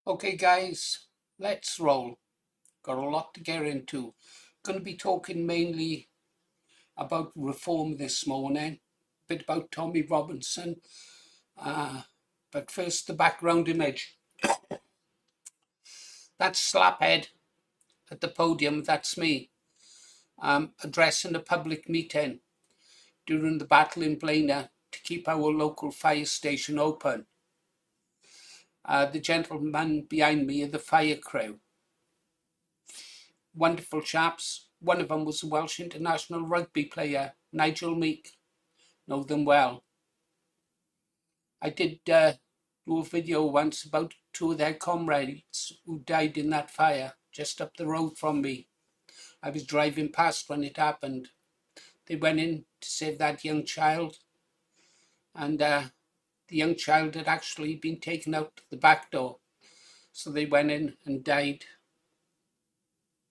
Okay, guys, let's roll. Got a lot to get into. Going to be talking mainly about reform this morning, a bit about Tommy Robinson. Uh, but first, the background image. That slaphead at the podium, that's me, addressing a public meeting during the battle in Blaina to keep our local fire station open. The gentleman behind me are the fire crew. Wonderful chaps. One of them was a Welsh international rugby player, Nigel Meek. Know them well. I did do a video once about two of their comrades who died in that fire just up the road from me. I was driving past when it happened. They went in to save that young child, and the young child had actually been taken out the back door. So they went in and died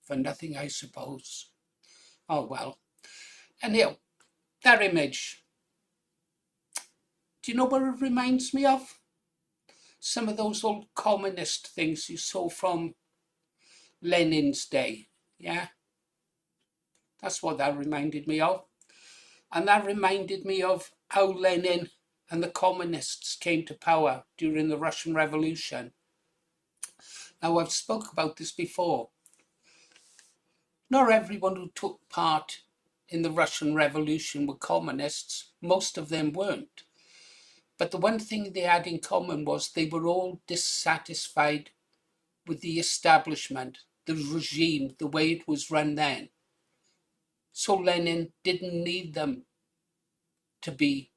for nothing, I suppose. Oh well. Anyhow, that image, do you know what it reminds me of? Some of those old communist things you saw from Lenin's day. Yeah, that's what that reminded me of. And that reminded me of how Lenin and the communists came to power during the Russian Revolution. Now, I've spoke about this before. Not everyone who took part in the Russian Revolution were communists. Most of them weren't. But the one thing they had in common was they were all dissatisfied with the establishment, the regime, the way it was run then. So Lenin didn't need them to be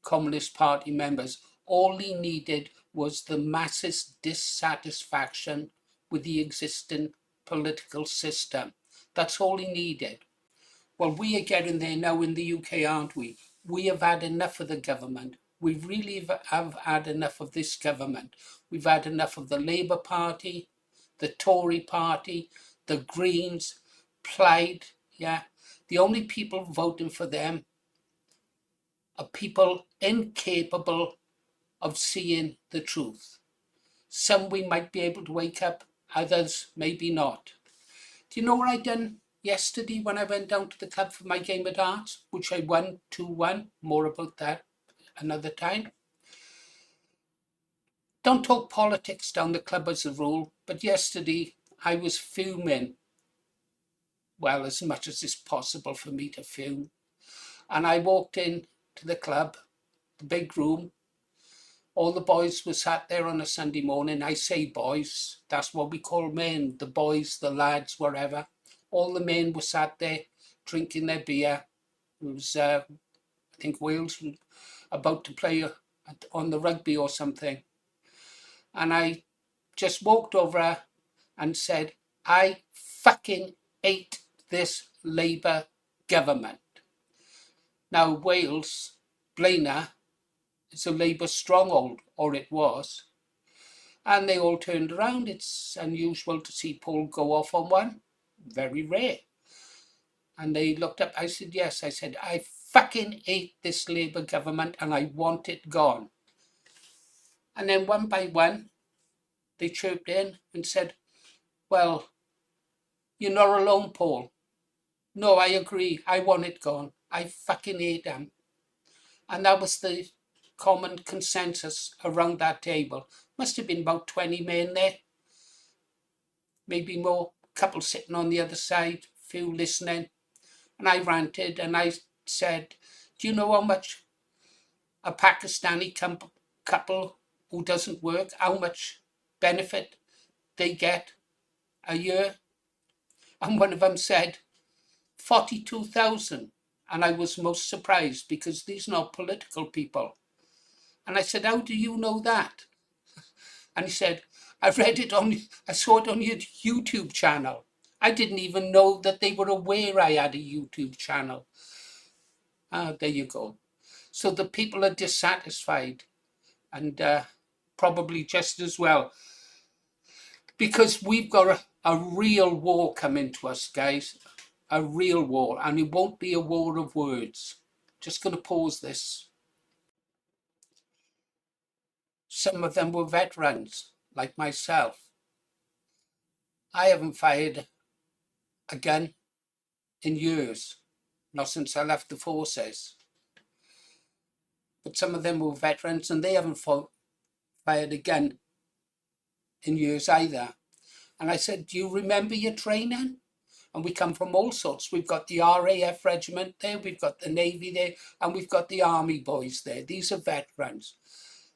Communist Party members. All he needed was the masses' dissatisfaction with the existing political system. That's all he needed. Well, we are getting there now in the UK, aren't we? We have had enough of the government. We really have had enough of this government. We've had enough of the Labour Party, the Tory Party, the Greens, Plaid, yeah. The only people voting for them are people incapable of seeing the truth. Some we might be able to wake up, others maybe not. Do you know what I done yesterday when I went down to the club for my game of darts, which I won 2-1? More about that another time. Don't talk politics down the club as a rule, but yesterday I was fuming. Well, as much as it's possible for me to fume. And I walked in to the club, the big room. All the boys were sat there on a Sunday morning. I say boys, that's what we call men, the boys, the lads, wherever. All the men were sat there drinking their beer. It was, I think, Wales about to play on the rugby or something. And I just walked over and said, I fucking hate this Labour government. Now, Wales, Blaina, is a Labour stronghold, or it was. And they all turned around. It's unusual to see Paul go off on one. Very rare. And they looked up. I said, yes. I said, I fucking hate this Labour government and I want it gone. And then one by one, they chirped in and said, well, you're not alone, Paul. No, I agree. I want it gone. I fucking hate them. And that was the common consensus around that table. Must have been about 20 men there, maybe more. A couple sitting on the other side, few listening. And I ranted and I said, do you know how much a Pakistani couple who doesn't work, how much benefit they get a year? And one of them said, 42,000. And I was most surprised because these are not political people. And I said, how do you know that? And he said, I saw it on your YouTube channel. I didn't even know that they were aware I had a YouTube channel. There you go. So the people are dissatisfied, and probably just as well, because we've got a real war coming to us, guys. A real war, and it won't be a war of words. Just going to pause this. Some of them were veterans. like myself. I haven't fired a gun in years, not since I left the forces. But some of them were veterans and they haven't fired a gun in years either. And I said, do you remember your training? And we come from all sorts. We've got the RAF regiment there, we've got the Navy there, and we've got the Army boys there. These are veterans.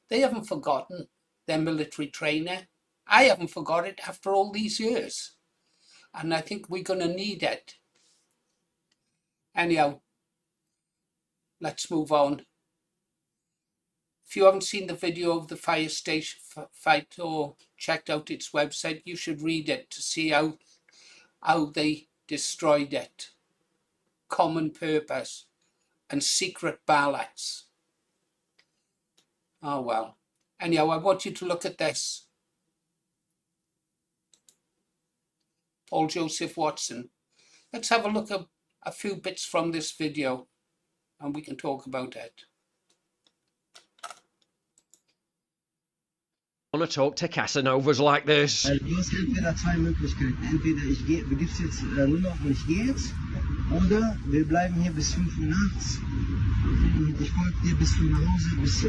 They haven't forgotten their military training. I haven't forgot it after all these years. And I think we're going to need it. Anyhow, let's move on. If you haven't seen the video of the fire station fight or checked out its website, you should read it to see how they destroyed it. Common purpose and secret ballots. Oh well. Anyhow, I want you to look at this. Paul Joseph Watson. Let's have a look at a few bits from this video and we can talk about it. Want to talk to Casanovas like this? Du hast entweder zwei Möglichkeiten. Entweder begibst jetzt nur noch und ich gehe jetzt, oder wir bleiben hier bis 5 Uhr nachts und ich folge dir bis du nach Hause, bis wo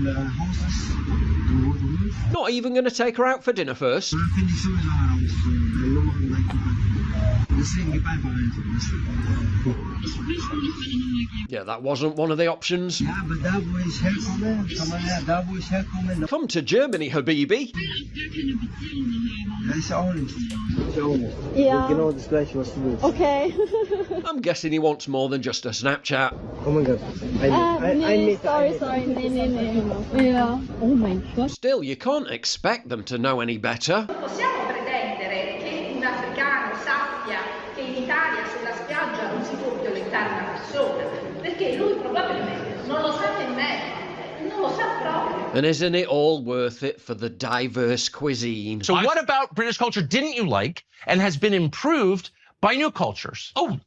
dein Haus ist, wo du willst. Not even going to take her out for dinner first? Dann finde ich sowieso heraus, deine Nummer und dein Kontakt. Deswegen gib einfach einfach. Yeah, that wasn't one of the options. Ja, aber da wo ich herkomme, kann man ja, da wo ich herkomme, Come to Germany, Habibi. da ist ja auch nicht. Ist ja auch nicht. Ja. Genau das gleiche, was du willst. Okay. I'm guessing he wants more than just a Snapchat. Oh mein Gott. Ein nee, Meter. sorry. Nee. Ja. Oh mein Gott. Still, you can't expect them to know any better. Possiamo pretendere che un africano sappia che in Italia sulla spiaggia non si può violentare una persona, perché lui probabilmente non lo sa nemmeno, non lo sa proprio. And isn't it all worth it for the diverse cuisine? So what about British culture didn't you like and has been improved by new cultures? Oh,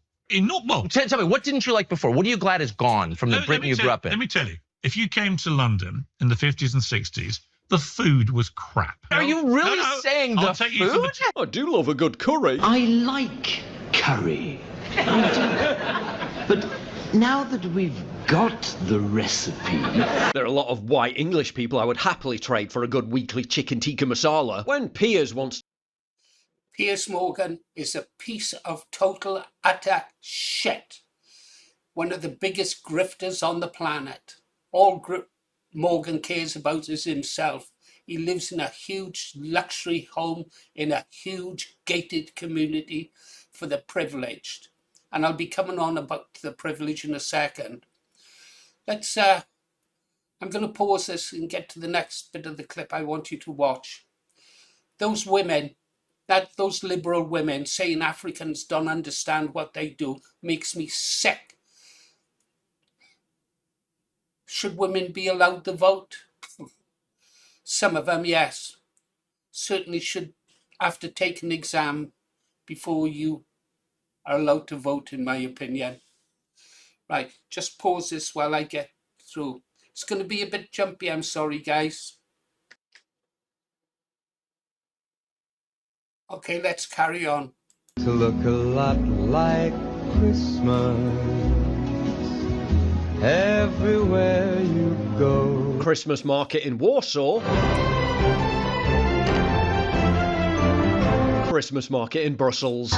well, Tell me, what didn't you like before? What are you glad is gone from the Britain you grew up in? let me tell you, if you came to London in the 50s and 60s, the food was crap. Are you really saying I'll the take you to food? I do love a good curry. I like curry. I do. But now that we've got the recipe... There are a lot of white English people I would happily trade for a good weekly chicken tikka masala. When Piers wants... Piers Morgan is a piece of total utter shit. One of the biggest grifters on the planet. All Morgan cares about is himself. He lives in a huge luxury home in a huge gated community for the privileged. And I'll be coming on about the privilege in a second. Let's, I'm going to pause this and get to the next bit of the clip I want you to watch. Those women, those liberal women saying Africans don't understand what they do makes me sick. Should women be allowed to vote? Some of them, yes. Certainly should have to take an exam before you are allowed to vote, in my opinion. Right, just pause this while I get through. It's going to be a bit jumpy, I'm sorry, guys. Okay, let's carry on. To look a lot like Christmas everywhere you go. Christmas market in Warsaw. Christmas market in Brussels.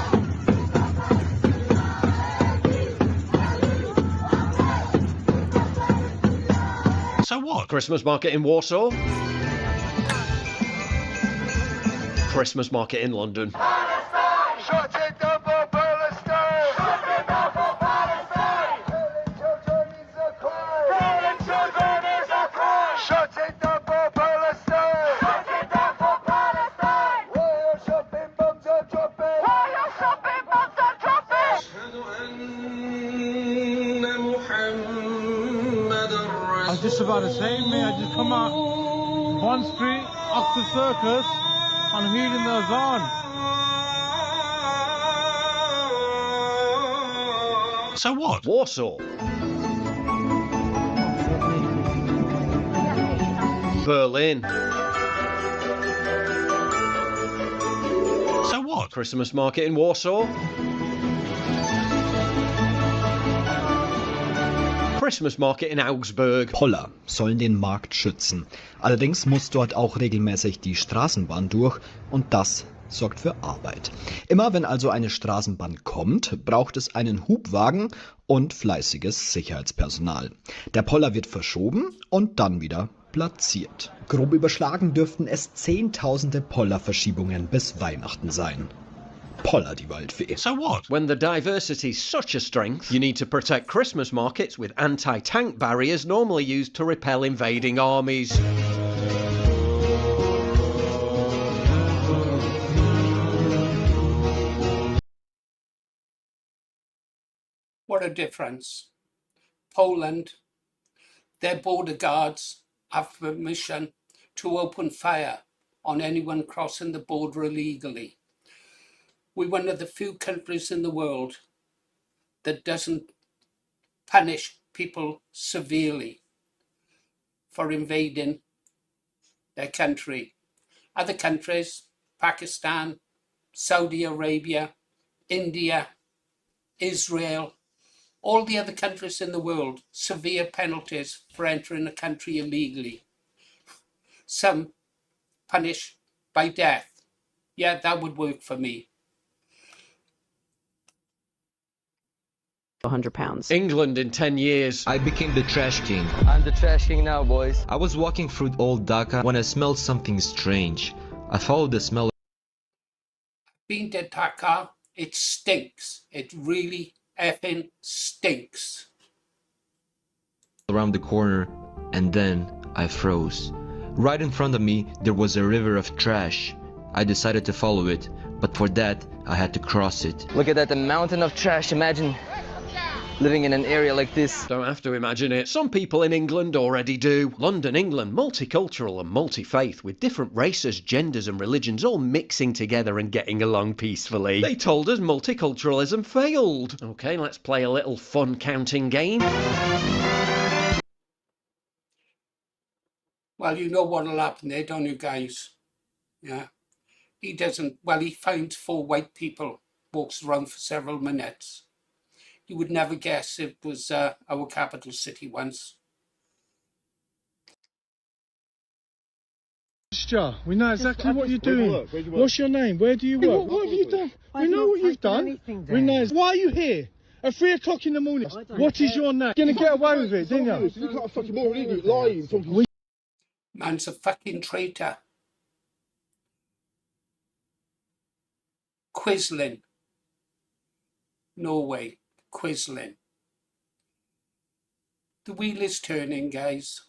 So what? Christmas market in Warsaw. Christmas market in London. I was just about to say, mate, I just come out Bond Street, Oxford Circus, and hearing the azan. So what? Warsaw. Berlin. what? Christmas market in Warsaw. Christmas market in Augsburg. Poller sollen den Markt schützen. Allerdings muss dort auch regelmäßig die Straßenbahn durch und das sorgt für Arbeit. Immer wenn also eine Straßenbahn kommt, braucht es einen Hubwagen und fleißiges Sicherheitspersonal. Der Poller wird verschoben und dann wieder platziert. Grob überschlagen dürften es Zehntausende Pollerverschiebungen bis Weihnachten sein. Poller die Waldfee. So what? When the diversity's such a strength, you need to protect Christmas markets with anti-tank barriers normally used to repel invading armies. What a difference. Poland, their border guards have permission to open fire on anyone crossing the border illegally. We're one of the few countries in the world that doesn't punish people severely for invading their country. Other countries, Pakistan, Saudi Arabia, India, Israel, all the other countries in the world, severe penalties for entering a country illegally. Some punished by death. Yeah, that would work for me. £100. England in 10 years. I became the trash king. I'm the trash king now, boys. I was walking through old Dhaka when I smelled something strange. I followed the smell. Been to Dhaka, it stinks. It really effing stinks. Around the corner, and then I froze. Right in front of me, there was a river of trash. I decided to follow it, but for that, I had to cross it. Look at that, the mountain of trash. Imagine living in an area like this. Don't have to imagine it. Some people in England already do. London, England, multicultural and multi-faith, with different races, genders and religions all mixing together and getting along peacefully. They told us multiculturalism failed. Okay, let's play a little fun counting game. Well, you know what'll happen there, don't you guys? Yeah. He doesn't, well, he finds 4 white people, walks around for several minutes. You would never guess it was our capital city once. We know exactly what you're doing. What's your name? Where do you work? What have you done? We know what you've done. We know. Why are you here? At 3 o'clock in the morning. What is your name? You're gonna get away with it, didn't you? You can't fucking more idiot lying. Man's a fucking traitor. Quisling. Norway. Quisling. The wheel is turning, guys.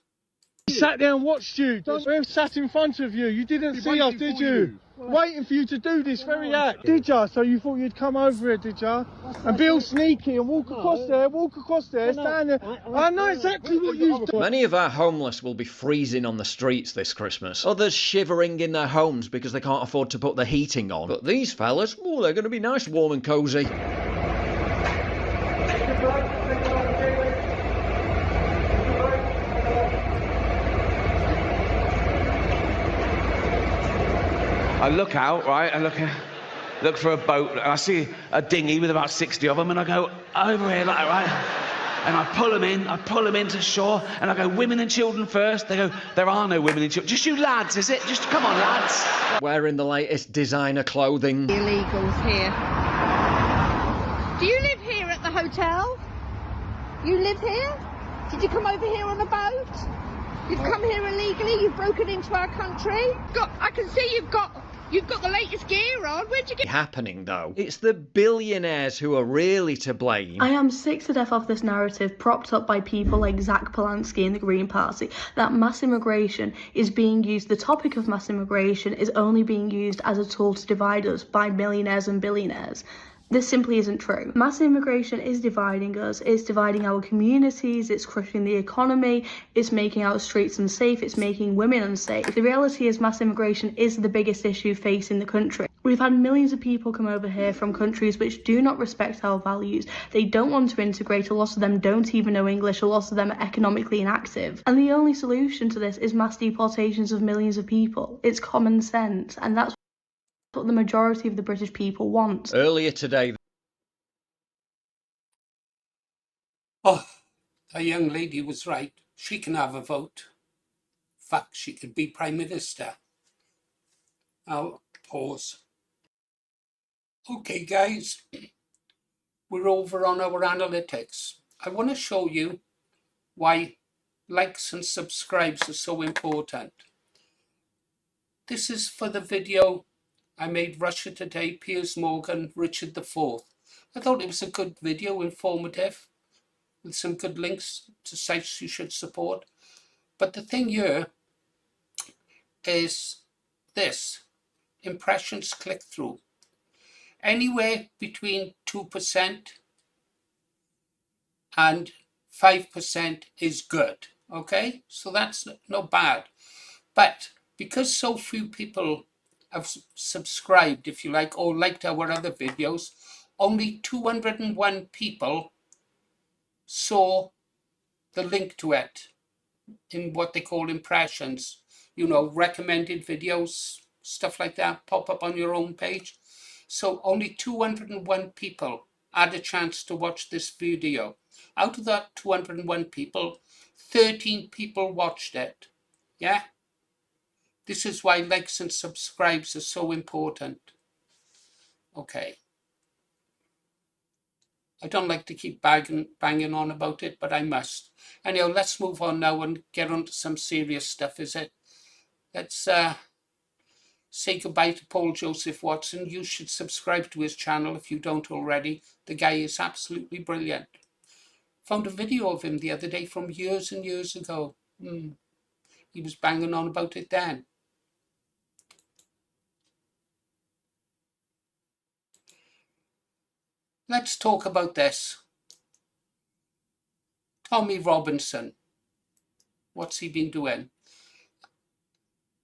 He sat there and watched you. We sat in front of you. You didn't see us, did you? Waiting for you to do this very act. Did ya? So you thought you'd come over here, did ya? And be all sneaky and walk across there, stand there. I know exactly what you've done. Many of our homeless will be freezing on the streets this Christmas. Others shivering in their homes because they can't afford to put the heating on. But these fellas, oh, they're going to be nice, warm and cosy. I look out, right, I look for a boat, and I see a dinghy with about 60 of them, and I go over here, like, right, and I pull them into shore, and I go, women and children first. They go, there are no women and children. Just you lads, is it? Just come on, lads. Wearing the latest designer clothing. Illegals here. Do you live here at the hotel? You live here? Did you come over here on a boat? You've come here illegally, you've broken into our country. I can see you've got the latest gear on. Where'd you get Happening though? It's the billionaires who are really to blame. I am sick to death of this narrative propped up by people like Zach Polanski and the Green Party that mass immigration is being used, the topic of mass immigration is only being used as a tool to divide us by millionaires and billionaires. This simply isn't true. Mass immigration is dividing us, it's dividing our communities, it's crushing the economy, it's making our streets unsafe, it's making women unsafe. The reality is mass immigration is the biggest issue facing the country. We've had millions of people come over here from countries which do not respect our values. They don't want to integrate, a lot of them don't even know English, a lot of them are economically inactive. And the only solution to this is mass deportations of millions of people. It's common sense, and that's what the majority of the British people want. Earlier today, Oh, the young lady was right. She can have a vote. Fuck, she could be Prime Minister. I'll pause. Okay, guys, we're over on our analytics. I want to show you why likes and subscribes are so important. This is for the video I made Russia Today, Piers Morgan, Richard IV. I thought it was a good video, informative, with some good links to sites you should support. But the thing here is this: impressions click-through. Anywhere between 2% and 5% is good, okay? So that's not bad. But because so few people have subscribed, if you like, or liked our other videos, only 201 people saw the link to it in what they call impressions. You know, recommended videos, stuff like that, pop up on your own page. So only 201 people had a chance to watch this video. Out of that 201 people, 13 people watched it. Yeah? This is why likes and subscribes are so important. Okay. I don't like to keep banging on about it, but I must. Anyhow, let's move on now and get on to some serious stuff, is it? Let's say goodbye to Paul Joseph Watson. You should subscribe to his channel if you don't already. The guy is absolutely brilliant. Found a video of him the other day from years and years ago. He was banging on about it then. Let's talk about this. Tommy Robinson. What's he been doing?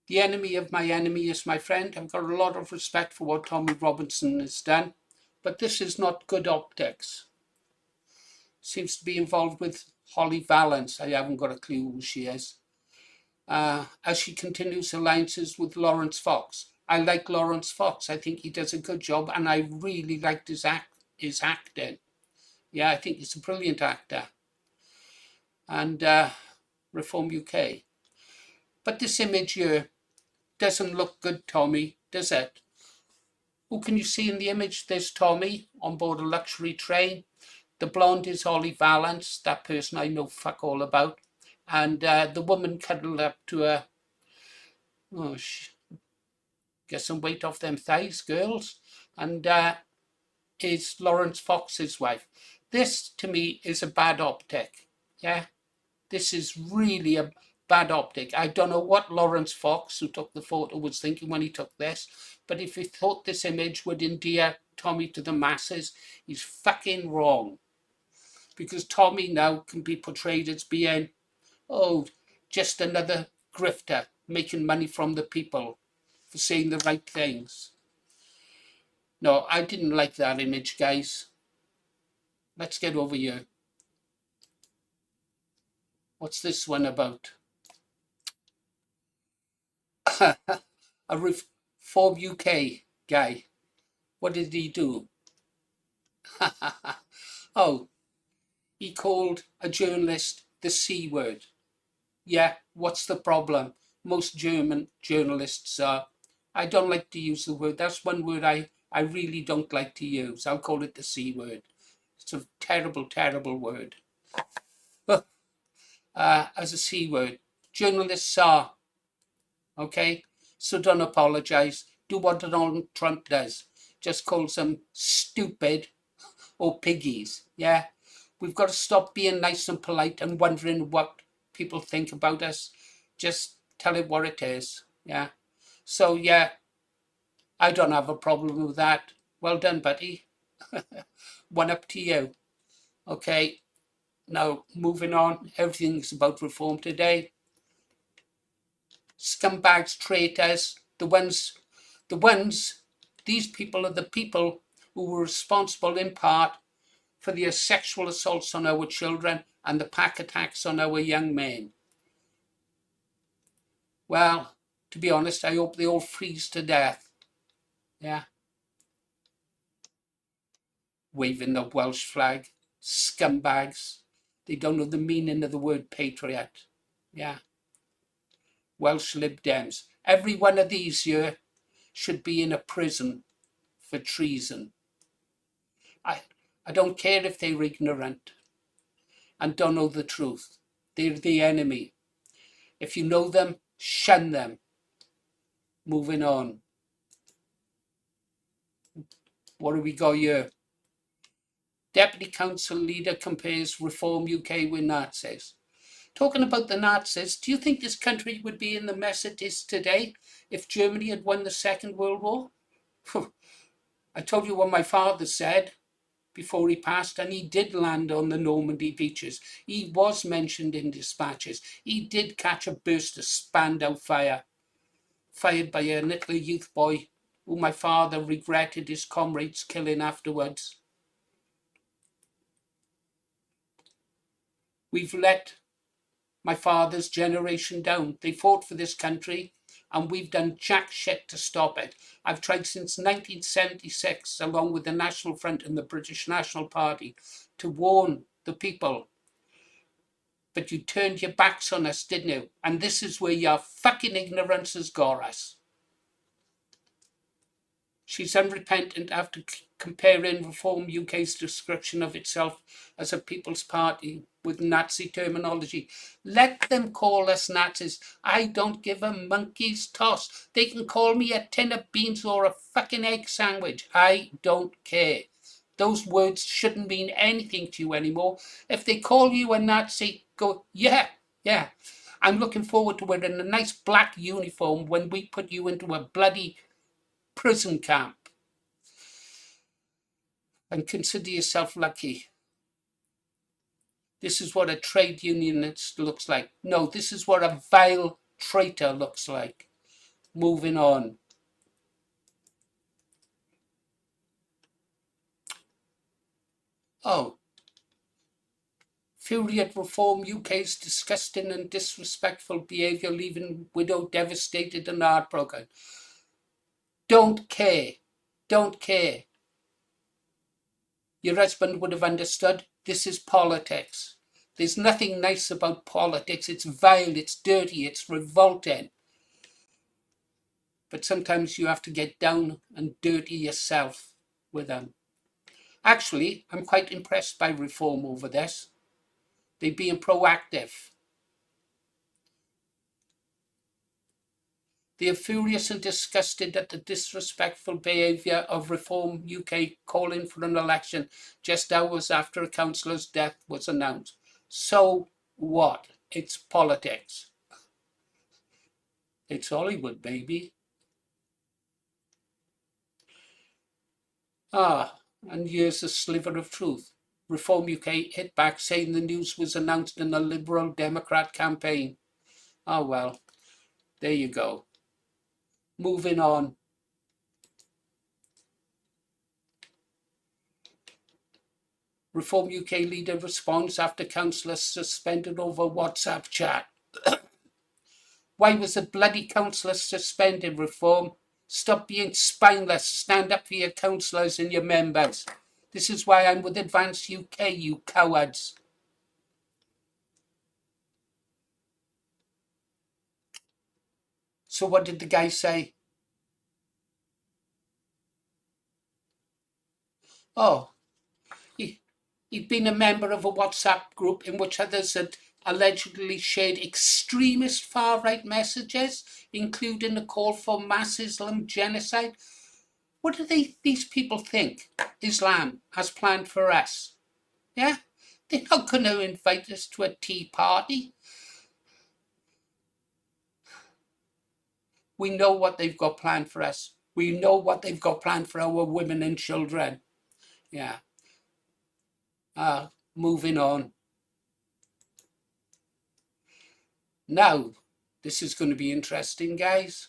The enemy of my enemy is my friend. I've got a lot of respect for what Tommy Robinson has done, but this is not good optics. Seems to be involved with Holly Valance. I haven't got a clue who she is. As she continues alliances with Lawrence Fox. I like Lawrence Fox. I think he does a good job, and I really liked his acting. Yeah, I think he's a brilliant actor. And Reform UK. But this image here doesn't look good, Tommy, does it? Who can you see in the image? There's Tommy on board a luxury train. The blonde is Holly Valance, that person I know fuck all about. And the woman cuddled up to her. Oh, get some weight off them thighs, girls. And is Lawrence Fox's wife. This, to me, is a bad optic. Yeah? This is really a bad optic. I don't know what Lawrence Fox, who took the photo, was thinking when he took this, but if he thought this image would endear Tommy to the masses, he's fucking wrong. Because Tommy now can be portrayed as being, oh, just another grifter, making money from the people for saying the right things. No, I didn't like that image, guys. Let's get over here. What's this one about? A Reform UK guy. What did he do? Oh, he called a journalist the C word. Yeah, what's the problem? Most German journalists are. I don't like to use the word. That's one word I really don't like to use. I'll call it the C word. It's a terrible, terrible word. As a C word. Journalists are. Okay? So don't apologize. Do what Donald Trump does. Just calls them stupid or piggies. Yeah? We've got to stop being nice and polite and wondering what people think about us. Just tell it what it is. Yeah? So, yeah, I don't have a problem with that. Well done, buddy. One up to you. Okay? Now, moving on. Everything's about Reform Today. Scumbags, traitors, these people are the people who were responsible in part for the sexual assaults on our children and the pack attacks on our young men. Well, to be honest, I hope they all freeze to death. Yeah. Waving the Welsh flag. Scumbags. They don't know the meaning of the word patriot. Yeah. Welsh Lib Dems. Every one of these here should be in a prison for treason. I don't care if they're ignorant and don't know the truth. They're the enemy. If you know them, shun them. Moving on. What have we got here? Deputy Council Leader compares Reform UK with Nazis. Talking about the Nazis, do you think this country would be in the mess it is today if Germany had won the Second World War? I told you what my father said before he passed, and he did land on the Normandy beaches. He was mentioned in dispatches. He did catch a burst of Spandau fire, fired by a little youth boy who my father regretted his comrades killing afterwards. We've let my father's generation down. They fought for this country and we've done jack shit to stop it. I've tried since 1976, along with the National Front and the British National Party, to warn the people. But you turned your backs on us, didn't you? And this is where your fucking ignorance has got us. She's unrepentant after comparing Reform UK's description of itself as a people's party with Nazi terminology. Let them call us Nazis. I don't give a monkey's toss. They can call me a tin of beans or a fucking egg sandwich. I don't care. Those words shouldn't mean anything to you anymore. If they call you a Nazi, go, yeah. I'm looking forward to wearing a nice black uniform when we put you into a bloody prison camp. And consider yourself lucky. This is what a trade unionist looks like. No, this is what a vile traitor looks like. Moving on. Oh. Fury at Reform UK's disgusting and disrespectful behaviour, leaving widow devastated and heartbroken. Don't care. Don't care. Your husband would have understood. This is politics. There's nothing nice about politics. It's vile, it's dirty, it's revolting. But sometimes you have to get down and dirty yourself with them. Actually, I'm quite impressed by Reform over this. They're being proactive. They are furious and disgusted at the disrespectful behaviour of Reform UK calling for an election just hours after a councillor's death was announced. So what? It's politics. It's Hollywood, baby. And here's a sliver of truth. Reform UK hit back saying the news was announced in a Liberal Democrat campaign. Oh well, there you go. Moving on. Reform UK leader responds after councillor suspended over WhatsApp chat. Why was the bloody councillor suspended, Reform? Stop being spineless. Stand up for your councillors and your members. This is why I'm with Advance UK, you cowards. So what did the guy say? Oh, he'd been a member of a WhatsApp group in which others had allegedly shared extremist far-right messages, including a call for mass Islam genocide. What do these people think Islam has planned for us? Yeah? They're not going to invite us to a tea party. We know what they've got planned for us. We know what they've got planned for our women and children. Yeah. Moving on. Now, this is going to be interesting, guys.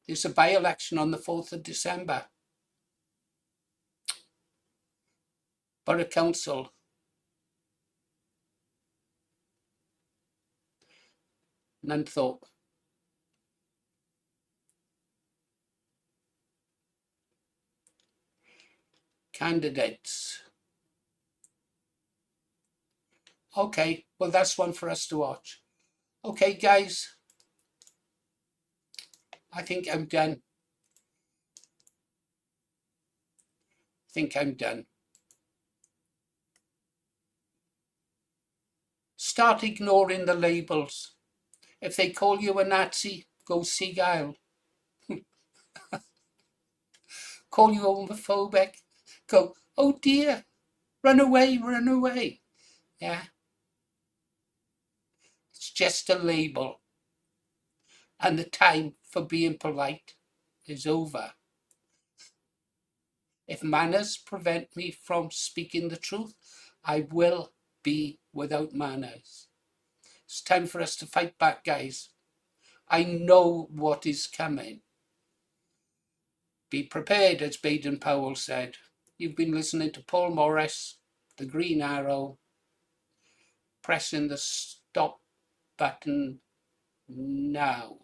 There's a by-election on the 4th of December. Borough Council. Nunthorpe. candidates. Okay, well, that's one for us to watch. Okay, guys, I think I'm done. Start ignoring the labels. If they call you a Nazi, go Seagull. Call you homophobic, go, oh dear, run away, run away. Yeah. It's just a label. And the time for being polite is over. If manners prevent me from speaking the truth, I will be without manners. It's time for us to fight back, guys. I know what is coming. Be prepared, as Baden-Powell said. You've been listening to Paul Morris, the Green Arrow, pressing the stop button now.